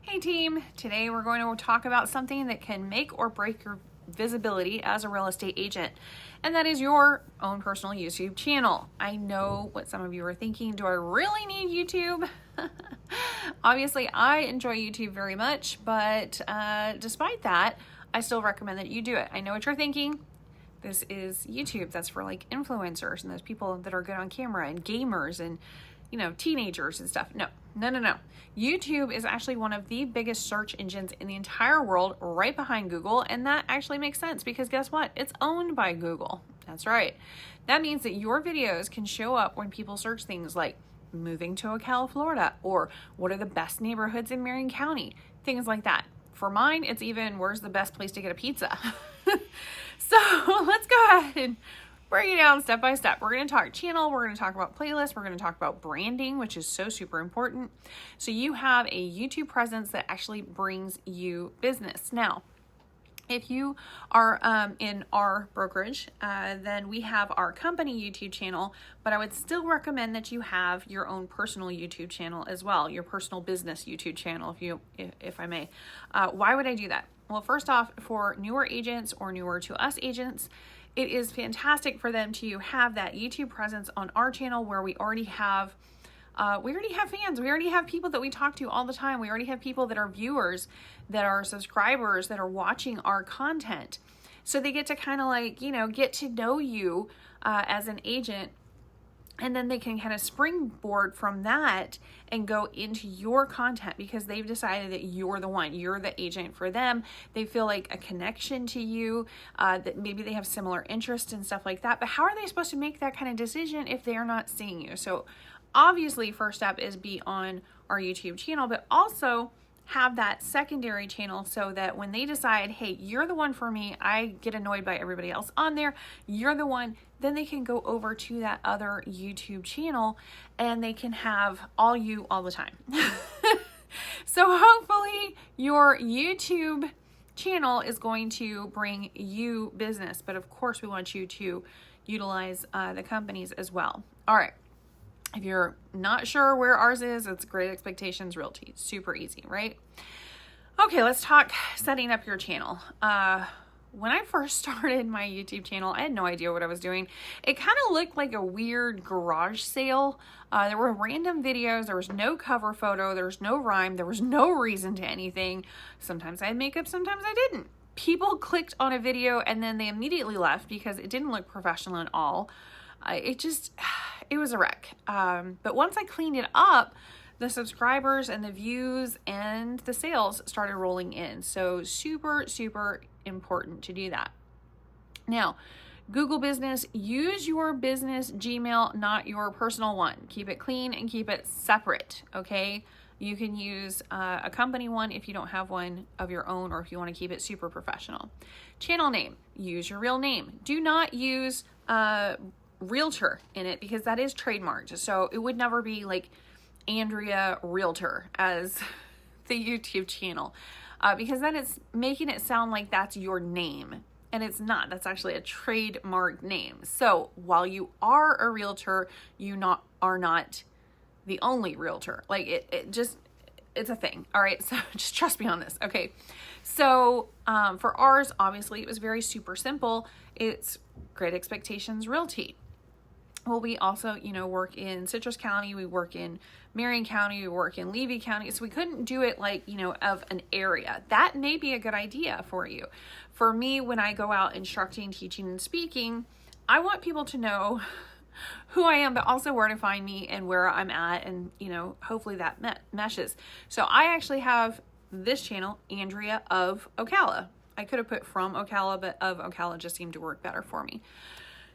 Hey team, today we're going to talk about something that can make or break your visibility as a real estate agent, and that is your own personal YouTube channel. I know what some of you are thinking, do I really need YouTube? Obviously, I enjoy YouTube very much, but despite that, I still recommend that you do it. I know what you're thinking. This is YouTube. That's for like influencers and those people that are good on camera and gamers and teenagers and stuff. No. YouTube is actually one of the biggest search engines in the entire world, right behind Google. And that actually makes sense because guess what? It's owned by Google. That's right. That means that your videos can show up when people search things like moving to Ocala, Florida, or what are the best neighborhoods in Marion County, things like that. For mine, it's even where's the best place to get a pizza. So let's go ahead and break it down step by step. We're going to talk channel, we're going to talk about playlists, we're going to talk about branding, which is so super important. So you have a YouTube presence that actually brings you business. Now, if you are in our brokerage, then we have our company YouTube channel, but I would still recommend that you have your own personal YouTube channel as well, your personal business YouTube channel, if I may. Why would I do that? Well, first off, for newer agents or newer to us agents, it is fantastic for them to have that YouTube presence on our channel where we already have fans. We already have people that we talk to all the time. We already have people that are viewers, that are subscribers, that are watching our content. So they get to kind of like, get to know you as an agent. And then they can kind of springboard from that and go into your content because they've decided that you're the one, you're the agent for them. They feel like a connection to you, that maybe they have similar interests and stuff like that. But how are they supposed to make that kind of decision if they're not seeing you? So obviously, first step is be on our YouTube channel, but also have that secondary channel so that when they decide, hey, you're the one for me, I get annoyed by everybody else on there, you're the one, then they can go over to that other YouTube channel and they can have all you all the time. So hopefully your YouTube channel is going to bring you business, but of course we want you to utilize the companies as well. All right. If you're not sure where ours is, it's Great Expectations Realty. Super easy, right? Okay, let's talk setting up your channel. When I first started my YouTube channel, I had no idea what I was doing. It kind of looked like a weird garage sale. There were random videos. There was no cover photo. There was no rhyme. There was no reason to anything. Sometimes I had makeup, sometimes I didn't. People clicked on a video and then they immediately left because it didn't look professional at all. It was a wreck. But once I cleaned it up, the subscribers and the views and the sales started rolling in. So super, super important to do that. Now, Google Business, use your business Gmail, not your personal one. Keep it clean and keep it separate, okay? You can use a company one if you don't have one of your own or if you want to keep it super professional. Channel name, use your real name. Do not use realtor in it because that is trademarked. So it would never be like Andrea Realtor as the YouTube channel because then it's making it sound like that's your name and it's not. That's actually a trademarked name. So while you are a realtor, you are not the only realtor. Like it's a thing. All right. So just trust me on this. Okay. So for ours, obviously it was very super simple. It's Great Expectations Realty. Well, we also, work in Citrus County, we work in Marion County, we work in Levy County, so we couldn't do it like, of an area. That may be a good idea for you. For me, when I go out instructing, teaching, and speaking, I want people to know who I am, but also where to find me and where I'm at, and, hopefully that meshes. So I actually have this channel, Andrea of Ocala. I could have put from Ocala, but of Ocala just seemed to work better for me.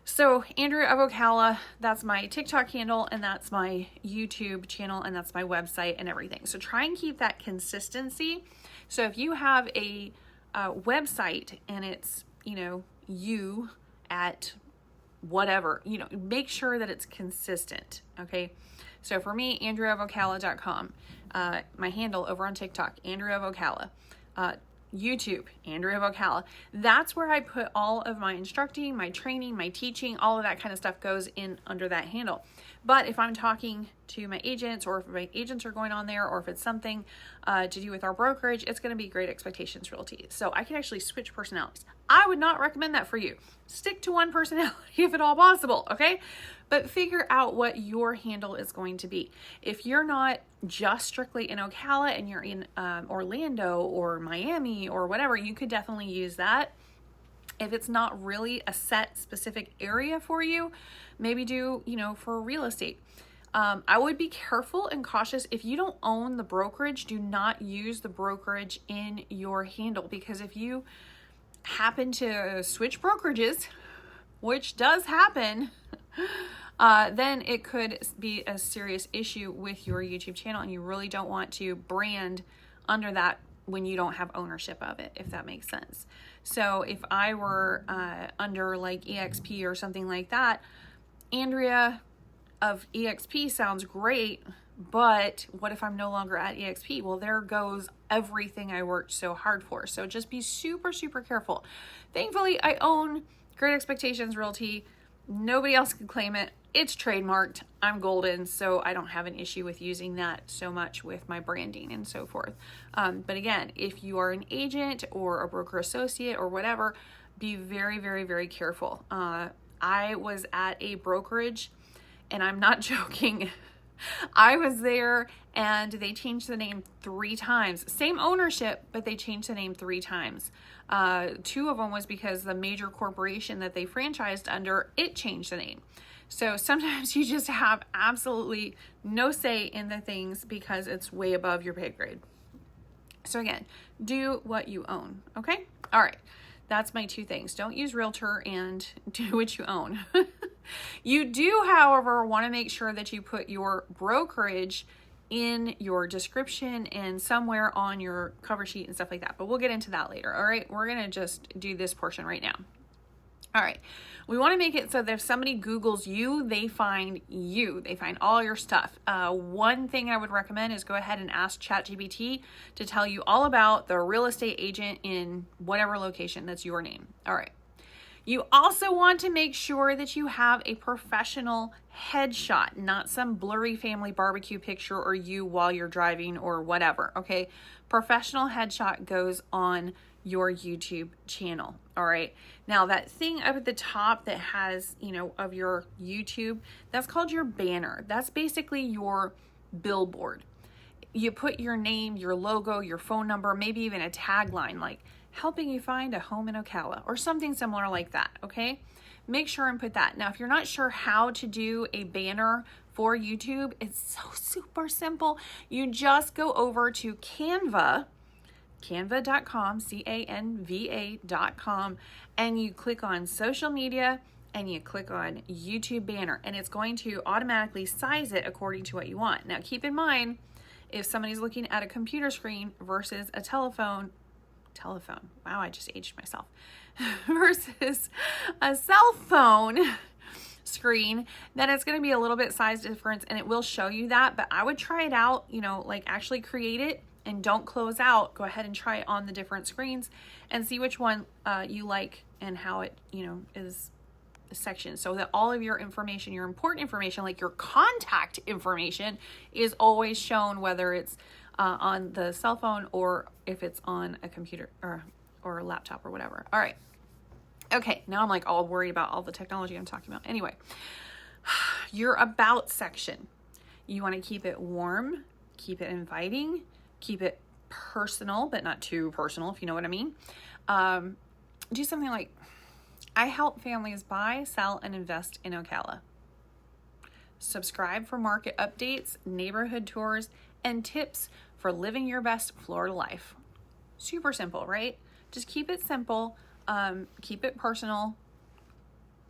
So Andrea of Ocala, that's my TikTok handle and that's my YouTube channel and that's my website and everything. So try and keep that consistency. So if you have a website and it's, you at whatever, make sure that it's consistent. Okay. So for me, Andreaofocala.com, my handle over on TikTok, Andrea of Ocala, YouTube, Andrea of Ocala. That's where I put all of my instructing, my training, my teaching, all of that kind of stuff goes in under that handle. But if I'm talking to my agents, or if my agents are going on there, or if it's something to do with our brokerage, it's going to be Great Expectations Realty. So I can actually switch personalities. I would not recommend that for you. Stick to one personality if at all possible, okay? But figure out what your handle is going to be. If you're not just strictly in Ocala and you're in Orlando or Miami or whatever, you could definitely use that. If it's not really a set specific area for you, maybe do, for real estate. I would be careful and cautious. If you don't own the brokerage, do not use the brokerage in your handle, because if you happen to switch brokerages, which does happen, then it could be a serious issue with your YouTube channel, and you really don't want to brand under that when you don't have ownership of it, if that makes sense. So if I were under like EXP or something like that, Andrea of EXP sounds great, but what if I'm no longer at EXP? Well, there goes everything I worked so hard for. So just be super, super careful. Thankfully, I own Great Expectations Realty. Nobody else can claim it. It's trademarked. I'm golden, so I don't have an issue with using that so much with my branding and so forth. But again, if you are an agent or a broker associate or whatever, be very, very, very careful. I was at a brokerage, and I'm not joking. I was there and they changed the name 3 times. Same ownership, but they changed the name 3 times. 2 of them was because the major corporation that they franchised under, it changed the name. So sometimes you just have absolutely no say in the things because it's way above your pay grade. So again, do what you own, okay? All right, that's my 2 things. Don't use realtor and do what you own. You do, however, want to make sure that you put your brokerage in your description and somewhere on your cover sheet and stuff like that. But we'll get into that later. All right, we're going to just do this portion right now. All right, we want to make it so that if somebody Googles you, they find all your stuff. One thing I would recommend is go ahead and ask ChatGPT to tell you all about the real estate agent in whatever location that's your name. All right. You also want to make sure that you have a professional headshot, not some blurry family barbecue picture or you while you're driving or whatever, okay? Professional headshot goes on your YouTube channel, all right? Now, that thing up at the top that has, of your YouTube, that's called your banner. That's basically your billboard. You put your name, your logo, your phone number, maybe even a tagline like, helping you find a home in Ocala or something similar like that, okay? Make sure and put that. Now, if you're not sure how to do a banner for YouTube, it's so super simple. You just go over to canva.com, canva.com, and you click on social media and you click on YouTube banner, and it's going to automatically size it according to what you want. Now, keep in mind, if somebody's looking at a computer screen versus a telephone, wow, I just aged myself, versus a cell phone screen, then it's going to be a little bit size difference, and it will show you that. But I would try it out, like actually create it and don't close out. Go ahead and try it on the different screens and see which one you like and how it, is sectioned, so that all of your information, your important information, like your contact information, is always shown, whether it's on the cell phone or if it's on a computer or a laptop or whatever. All right. Okay, now I'm like all worried about all the technology I'm talking about. Anyway, your about section. You want to keep it warm, keep it inviting, keep it personal, but not too personal, if you know what I mean. Do something like, I help families buy, sell, and invest in Ocala. Subscribe for market updates, neighborhood tours, and tips for living your best Florida life. Super simple, right? Just keep it simple, keep it personal,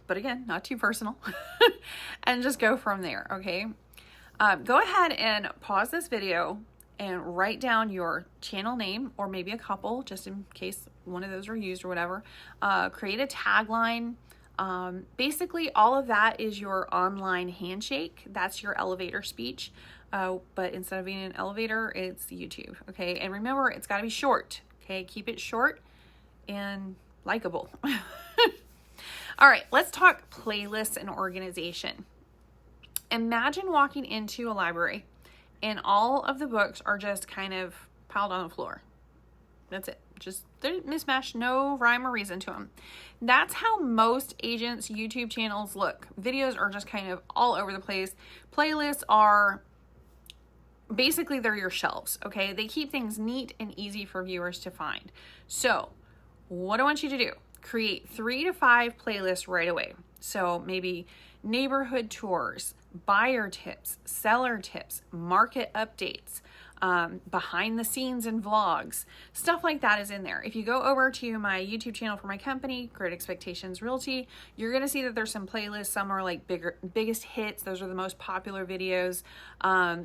but again, not too personal, and just go from there, okay? Go ahead and pause this video and write down your channel name, or maybe a couple, just in case one of those are used or whatever. Create a tagline. Basically, all of that is your online handshake. That's your elevator speech. But instead of being an elevator, it's YouTube, okay? And remember, it's got to be short, okay? Keep it short and likable. All right, let's talk playlists and organization. Imagine walking into a library and all of the books are just kind of piled on the floor. That's it. Just they're mismatched, no rhyme or reason to them. That's how most agents' YouTube channels look. Videos are just kind of all over the place. Playlists are basically, they're your shelves, okay? They keep things neat and easy for viewers to find. So what I want you to do, create 3 to 5 playlists right away. So maybe neighborhood tours, buyer tips, seller tips, market updates, behind the scenes and vlogs, stuff like that is in there. If you go over to my YouTube channel for my company, Great Expectations Realty, you're going to see that there's some playlists. Some are like biggest hits. Those are the most popular videos.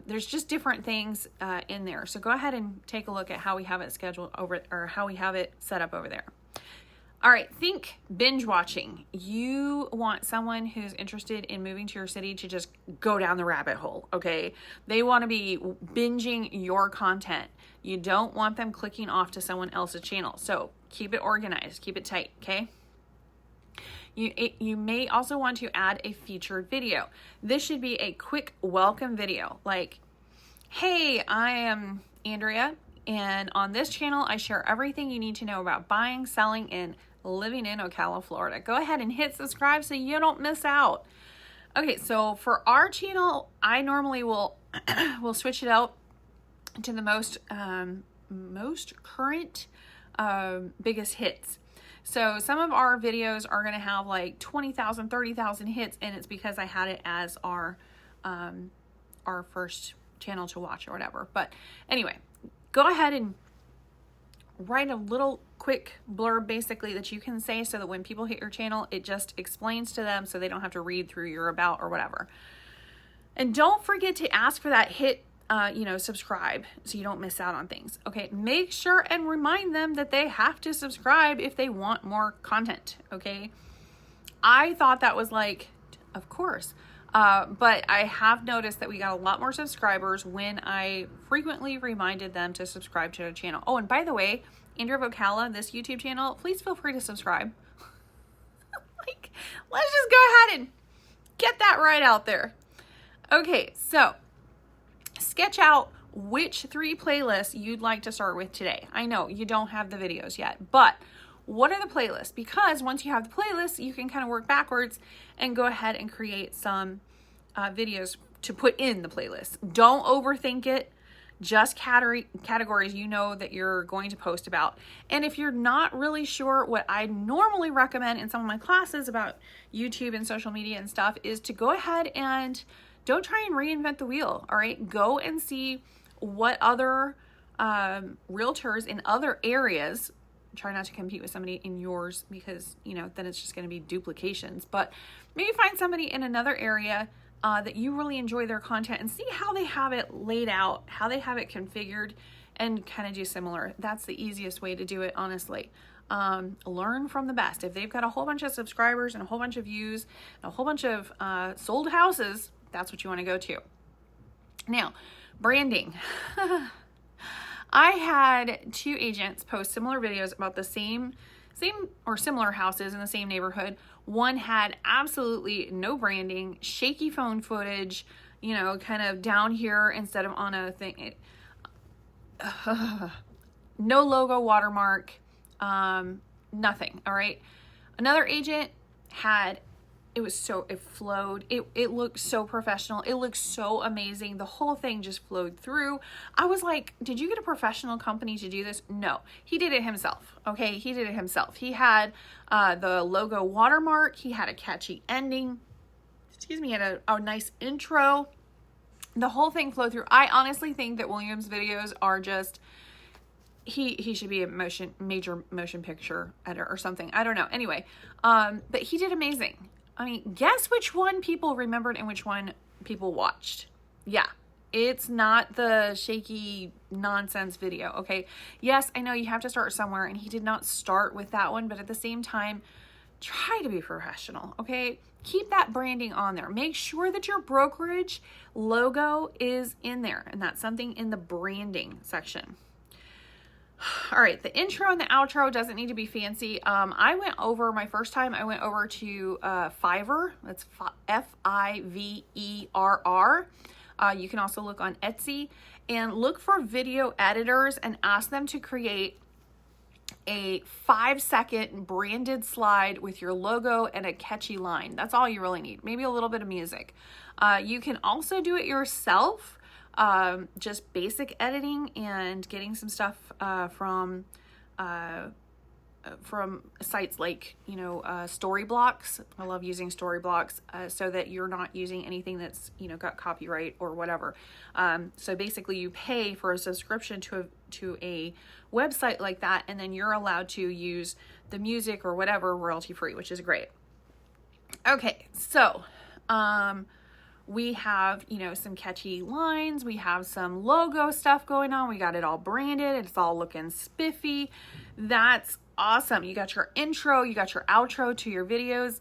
There's just different things in there. So go ahead and take a look at how we have it scheduled over, or how we have it set up over there. All right, think binge watching. You want someone who's interested in moving to your city to just go down the rabbit hole, okay? They want to be binging your content. You don't want them clicking off to someone else's channel. So keep it organized, keep it tight, okay? You may also want to add a featured video. This should be a quick welcome video, like, hey, I am Andrea, and on this channel, I share everything you need to know about buying, selling, and living in Ocala, Florida. Go ahead and hit subscribe so you don't miss out. Okay, so for our channel, I normally will switch it out to the most current biggest hits. So some of our videos are going to have like 20,000, 30,000 hits, and it's because I had it as our first channel to watch or whatever. But anyway, go ahead and write a little quick blurb basically that you can say so that when people hit your channel, it just explains to them so they don't have to read through your about or whatever. And don't forget to ask for that hit, subscribe so you don't miss out on things. Okay, make sure and remind them that they have to subscribe if they want more content. Okay, I thought that was like, of course. But I have noticed that we got a lot more subscribers when I frequently reminded them to subscribe to the channel. Oh, and by the way, Andreaofocala, this YouTube channel, please feel free to subscribe. Like, let's just go ahead and get that right out there. Okay, so sketch out which 3 playlists you'd like to start with today. I know you don't have the videos yet, but what are the playlists? Because once you have the playlists, you can kind of work backwards and go ahead and create some videos to put in the playlist. Don't overthink it. Just categories you know that you're going to post about. And if you're not really sure, what I normally recommend in some of my classes about YouTube and social media and stuff is to go ahead and don't try and reinvent the wheel. All right, go and see what other realtors in other areas. Try not to compete with somebody in yours because, then it's just going to be duplications. But maybe find somebody in another area that you really enjoy their content and see how they have it laid out, how they have it configured, and kind of do similar. That's the easiest way to do it, honestly. Learn from the best. If they've got a whole bunch of subscribers and a whole bunch of views and a whole bunch of sold houses, that's what you want to go to. Now, branding. I had 2 agents post similar videos about the same or similar houses in the same neighborhood. One had absolutely no branding, shaky phone footage, kind of down here instead of on a thing. No logo watermark, nothing. All right. Another agent had, it flowed. It looked so professional. It looked so amazing. The whole thing just flowed through. I was like, did you get a professional company to do this? No, he did it himself. Okay. He did it himself. He had the logo watermark. He had a catchy ending. He had a nice intro. The whole thing flowed through. I honestly think that William's videos are just, he should be a major motion picture editor or something. I don't know. Anyway, but he did amazing. I mean, guess which one people remembered and which one people watched. Yeah, it's not the shaky nonsense video, okay? Yes, I know you have to start somewhere, and he did not start with that one, but at the same time, try to be professional, okay? Keep that branding on there. Make sure that your brokerage logo is in there, and that's something in the branding section. All right, the intro and the outro doesn't need to be fancy. My first time I went over to Fiverr. That's Fiverr. You can also look on Etsy and look for video editors and ask them to create a 5-second branded slide with your logo and a catchy line. That's all you really need. Maybe a little bit of music. You can also do it yourself. Just basic editing and getting some stuff from sites like, Storyblocks. I love using Storyblocks so that you're not using anything that's, got copyright or whatever. So basically you pay for a subscription to a website like that, and then you're allowed to use the music or whatever royalty free, which is great. Okay, so we have, some catchy lines. We have some logo stuff going on. We got it all branded. It's all looking spiffy. That's awesome. You got your intro, you got your outro to your videos.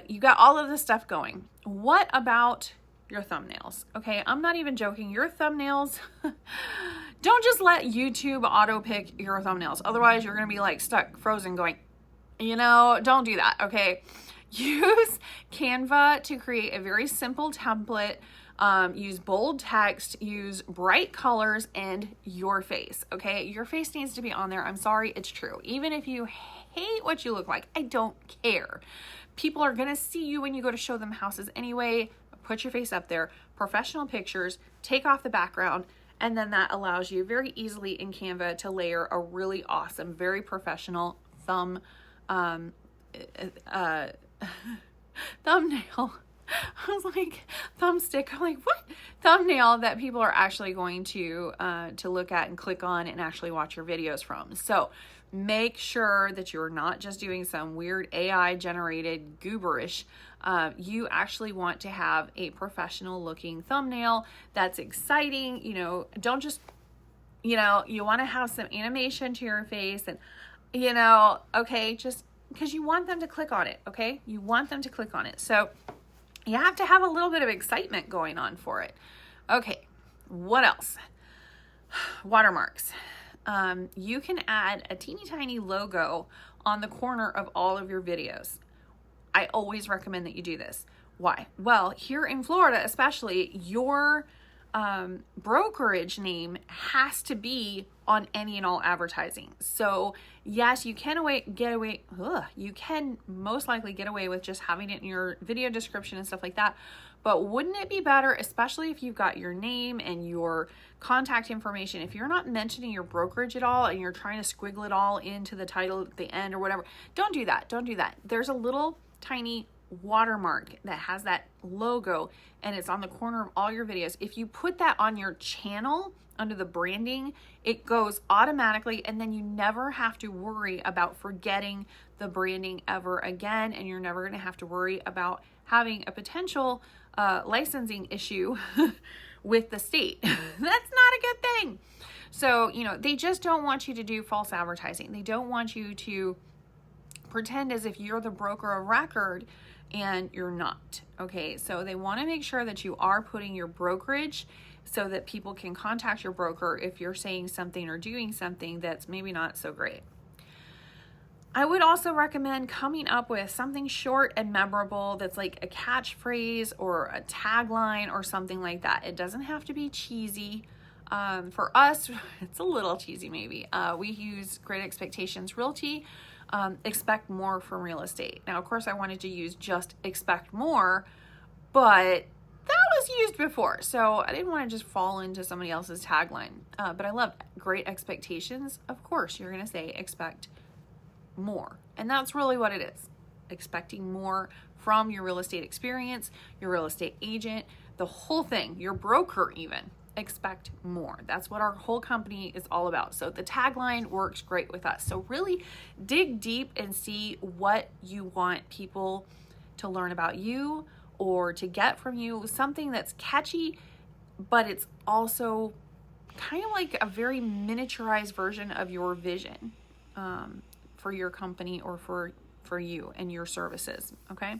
You got all of this stuff going. What about your thumbnails? Okay, I'm not even joking. Your thumbnails, don't just let YouTube auto pick your thumbnails. Otherwise, you're going to be like stuck, frozen, going, don't do that. Okay. Use Canva to create a very simple template. Use bold text, use bright colors, and your face. Okay, your face needs to be on there. I'm sorry, it's true. Even if you hate what you look like, I don't care. People are gonna see you when you go to show them houses anyway. Put your face up there. Professional pictures, take off the background, and then that allows you very easily in Canva to layer a really awesome, very professional thumbnail. I was like, thumbstick. I'm like, what? Thumbnail that people are actually going to look at and click on and actually watch your videos from. So make sure that you're not just doing some weird AI generated gooberish. You actually want to have a professional looking thumbnail that's exciting. Don't just, you want to have some animation to your face and, okay, just because you want them to click on it, okay? You want them to click on it. So you have to have a little bit of excitement going on for it. Okay, what else? Watermarks. You can add a teeny tiny logo on the corner of all of your videos. I always recommend that you do this. Why? Well, here in Florida especially, your brokerage name has to be on any and all advertising. So yes, you can most likely get away with just having it in your video description and stuff like that. But wouldn't it be better, especially if you've got your name and your contact information, if you're not mentioning your brokerage at all and you're trying to squiggle it all into the title at the end or whatever, don't do that. Don't do that. There's a little tiny watermark that has that logo and it's on the corner of all your videos. If you put that on your channel under the branding, it goes automatically, and then you never have to worry about forgetting the branding ever again, and you're never going to have to worry about having a potential licensing issue with the state. That's not a good thing. So, they just don't want you to do false advertising. They don't want you to pretend as if you're the broker of record and you're not. Okay, so they want to make sure that you are putting your brokerage so that people can contact your broker if you're saying something or doing something that's maybe not so great. I would also recommend coming up with something short and memorable that's like a catchphrase or a tagline or something like that. It doesn't have to be cheesy. For us, it's a little cheesy maybe. We use Great Expectations Realty. Expect more from real estate. Now, of course, I wanted to use just expect more, but that was used before. So I didn't want to just fall into somebody else's tagline. But I love Great Expectations. Of course, you're going to say expect more. And that's really what it is. Expecting more from your real estate experience, your real estate agent, the whole thing, your broker even. Expect more. That's what our whole company is all about. So the tagline works great with us. So really dig deep and see what you want people to learn about you or to get from you. Something that's catchy, but it's also kind of like a very miniaturized version of your vision for your company or for you and your services. Okay.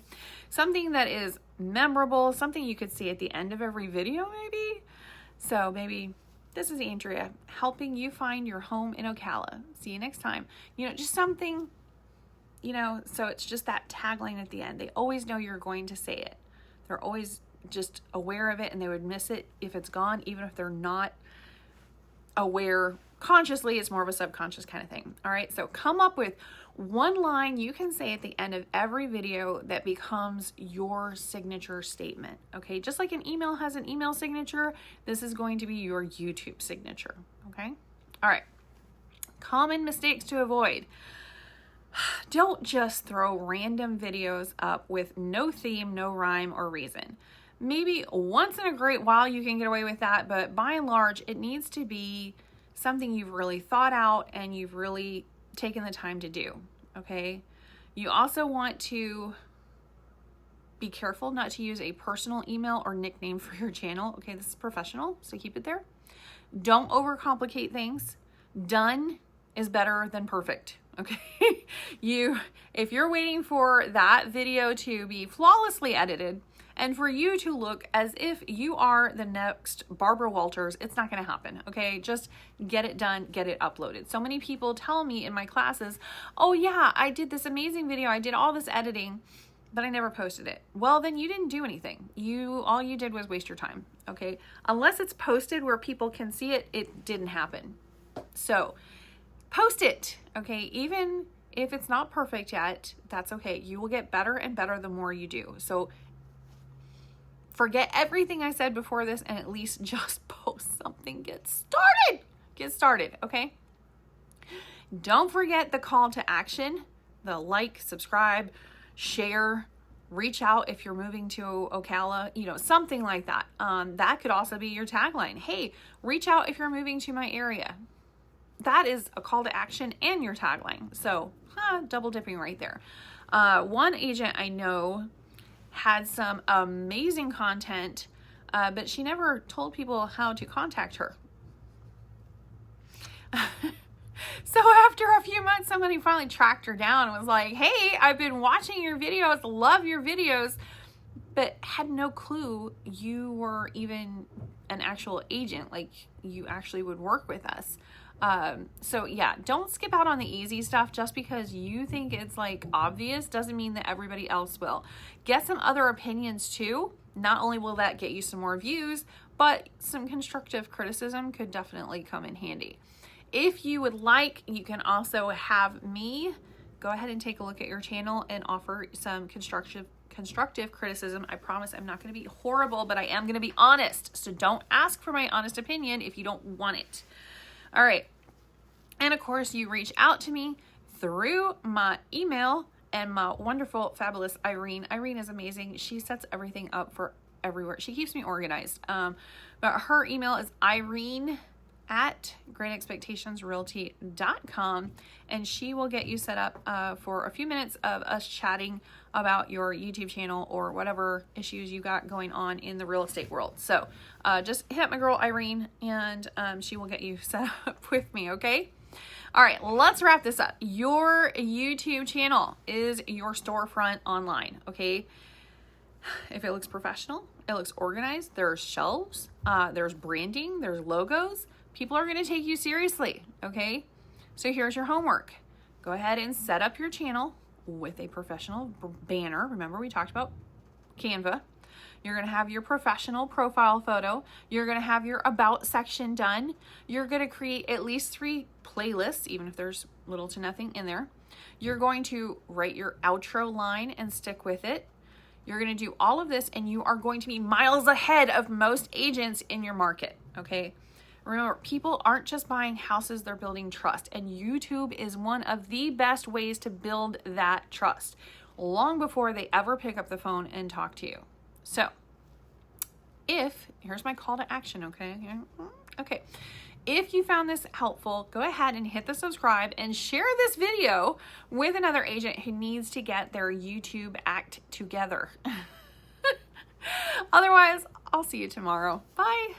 Something that is memorable, something you could see at the end of every video maybe. So maybe This is Andrea, helping you find your home in Ocala. See you next time. Just something, so it's just that tagline at the end. They always know you're going to say it. They're always just aware of it, and they would miss it if it's gone, even if they're not aware consciously. It's more of a subconscious kind of thing. All right, so come up with one line you can say at the end of every video that becomes your signature statement. Okay, just like an email has an email signature, this is going to be your YouTube signature. Okay, all right. Common mistakes to avoid. Don't just throw random videos up with no theme, no rhyme or reason. Maybe once in a great while you can get away with that, but by and large, it needs to be something you've really thought out and you've really taken the time to do. Okay. You also want to be careful not to use a personal email or nickname for your channel. Okay. This is professional, so keep it there. Don't overcomplicate things. Done is better than perfect. Okay. If you're waiting for that video to be flawlessly edited and for you to look as if you are the next Barbara Walters, it's not going to happen. Okay. Just get it done, get it uploaded. So many people tell me in my classes, oh yeah, I did this amazing video. I did all this editing, but I never posted it. Well, then you didn't do anything. All you did was waste your time. Okay. Unless it's posted where people can see it, it didn't happen. So post it. Okay. Even if it's not perfect yet, that's okay. You will get better and better the more you do. So forget everything I said before this and at least just post something. Get started. Okay. Don't forget the call to action, the like, subscribe, share, reach out if you're moving to Ocala, something like that. That could also be your tagline. Hey, reach out if you're moving to my area. That is a call to action and your tagline. So double dipping right there. One agent I know had some amazing content, but she never told people how to contact her. So after a few months, somebody finally tracked her down and was like, hey, I've been watching your videos, love your videos, but had no clue you were even an actual agent, like you actually would work with us. So yeah, don't skip out on the easy stuff just because you think it's like obvious doesn't mean that everybody else will. Get some other opinions too. Not only will that get you some more views, but some constructive criticism could definitely come in handy. If you would like, you can also have me go ahead and take a look at your channel and offer some constructive criticism. I promise I'm not going to be horrible, but I am going to be honest. So don't ask for my honest opinion if you don't want it. All right. And of course, you reach out to me through my email and my wonderful, fabulous Irene. Irene is amazing. She sets everything up for everywhere. She keeps me organized. But her email is irene@greatexpectationsrealty.com, and she will get you set up for a few minutes of us chatting about your YouTube channel or whatever issues you got going on in the real estate world. So just hit up my girl Irene, and she will get you set up with me. Okay. All right, let's wrap this up. Your YouTube channel is your storefront online. Okay. If it looks professional, it looks organized, there's shelves, there's branding, there's logos, people are going to take you seriously. Okay. So here's your homework. Go ahead and set up your channel with a professional banner. Remember, we talked about Canva. You're going to have your professional profile photo. You're going to have your about section done. You're going to create at least 3 playlists, even if there's little to nothing in there. You're going to write your outro line and stick with it. You're going to do all of this, and you are going to be miles ahead of most agents in your market. Okay. Remember, people aren't just buying houses, they're building trust. And YouTube is one of the best ways to build that trust long before they ever pick up the phone and talk to you. So here's my call to action. Okay. If you found this helpful, go ahead and hit the subscribe and share this video with another agent who needs to get their YouTube act together. Otherwise, I'll see you tomorrow. Bye.